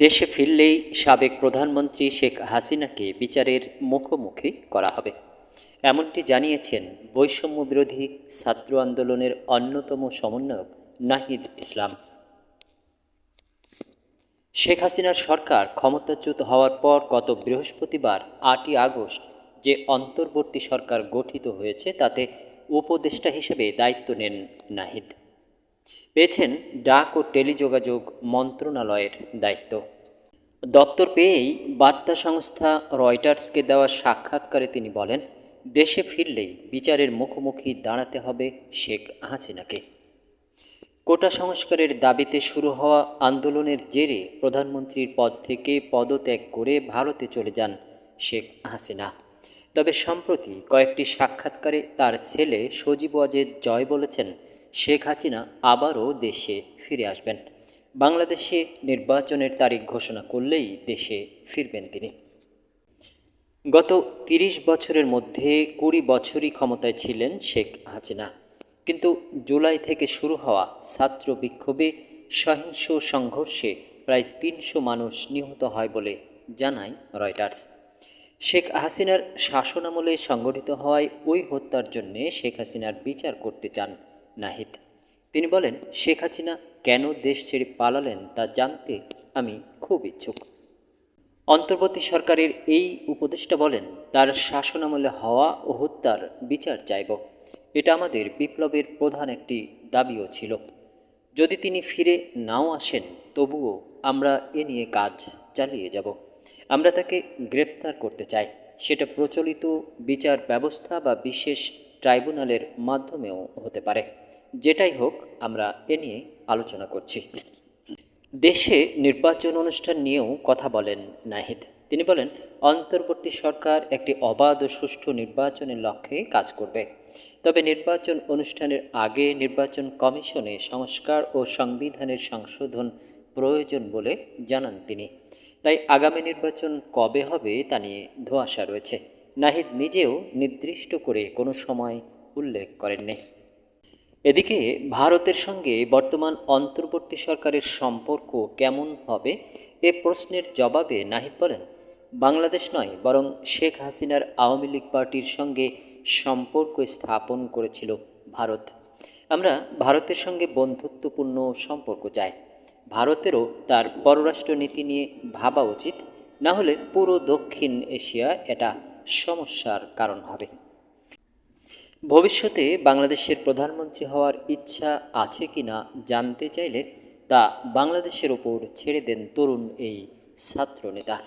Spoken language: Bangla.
দেশে ফিরলেই সাবেক প্রধানমন্ত্রী শেখ হাসিনাকে বিচারের মুখোমুখি করা হবে, এমনটি জানিয়েছেন বৈষম্য বিরোধী ছাত্র আন্দোলনের অন্যতম সমন্বয়ক নাহিদ ইসলাম। শেখ হাসিনার সরকার ক্ষমতাচ্যুত হওয়ার পর গত বৃহস্পতিবার ৮ই আগস্ট যে অন্তর্বর্তী সরকার গঠিত হয়েছে তাতে উপদেষ্টা হিসেবে দায়িত্ব নেন নাহিদ। পেয়েছেন ডাক ও টেলিযোগাযোগ মন্ত্রণালয়ের দায়িত্ব। দপ্তর পেয়েই বার্তা সংস্থা রয়টার্সকে দেওয়া সাক্ষাৎকারে তিনি বলেন, দেশে ফিরলেই বিচারের মুখোমুখি দাঁড়াতে হবে শেখ হাসিনাকে। কোটা সংস্কারের দাবিতে শুরু হওয়া আন্দোলনের জেরে প্রধানমন্ত্রীর পদ থেকে পদত্যাগ করে ভারতে চলে যান শেখ হাসিনা। তবে সম্প্রতি কয়েকটি সাক্ষাৎকারে তার ছেলে সজীব ওয়াজেদ জয় বলেছেন, শেখ হাসিনা আবারও দেশে ফিরে আসবেন। বাংলাদেশে নির্বাচনের তারিখ ঘোষণা করলেই দেশে ফিরবেন তিনি। গত ৩০ বছরের মধ্যে ২০ বছরই ক্ষমতায় ছিলেন শেখ হাসিনা, কিন্তু জুলাই থেকে শুরু হওয়া ছাত্র বিক্ষোভে সহিংস সংঘর্ষে প্রায় ৩০০ মানুষ নিহত হয় বলে জানায় রয়টার্স। শেখ হাসিনার শাসনামলে সংগঠিত হওয়ায় ওই হত্যার জন্য শেখ হাসিনার বিচার করতে চান নাহিদ। তিনি বলেন, শেখ হাসিনা কেন দেশ ছেড়ে পালালেন তা জানতে আমি খুব ইচ্ছুক। অন্তর্বর্তী সরকারের এই উপদেষ্টা বলেন, তার শাসনামলে হওয়া ও হত্যার বিচার চাইব। এটা আমাদের বিপ্লবের প্রধান একটি দাবিও ছিল। যদি তিনি ফিরে নাও আসেন তবুও আমরা এ নিয়ে কাজ চালিয়ে যাব। আমরা তাকে গ্রেপ্তার করতে চাই, সেটা প্রচলিত বিচার ব্যবস্থা বা বিশেষ ট্রাইব্যুনালের মাধ্যমেও হতে পারে। যেটাই হোক, আমরা এ নিয়ে আলোচনা করছি। দেশে নির্বাচন অনুষ্ঠান নিয়েও কথা বলেন নাহিদ। তিনি বলেন, অন্তর্বর্তী সরকার একটি অবাধ ও সুষ্ঠু নির্বাচনের লক্ষ্যে কাজ করবে। তবে নির্বাচন অনুষ্ঠানের আগে নির্বাচন কমিশনে সংস্কার ও সংবিধানের সংশোধন প্রয়োজন বলে জানান তিনি। তাই আগামী নির্বাচন কবে হবে তা নিয়ে ধোঁয়াশা রয়েছে। নাহিদ নিজেও নির্দিষ্ট করে কোনো সময় উল্লেখ করেননি। এদিকে ভারতের সঙ্গে বর্তমান অন্তর্বর্তী সরকারের সম্পর্ক কেমন হবে এ প্রশ্নের জবাবে নাহিদ বলেন, বাংলাদেশ নয় বরং শেখ হাসিনার আওয়ামী লীগ পার্টির সঙ্গে সম্পর্ক স্থাপন করেছিল ভারত। আমরা ভারতের সঙ্গে বন্ধুত্বপূর্ণ সম্পর্ক চাই। ভারতেরও তার পররাষ্ট্র নীতি নিয়ে ভাবা উচিত, না হলে পুরো দক্ষিণ এশিয়া এটা সমস্যার কারণ হবে। ভবিষ্যতে বাংলাদেশের প্রধানমন্ত্রী হওয়ার ইচ্ছা আছে কিনা জানতে চাইলে তা বাংলাদেশের ওপর ছেড়ে দেন তরুণ এই ছাত্রনেতা।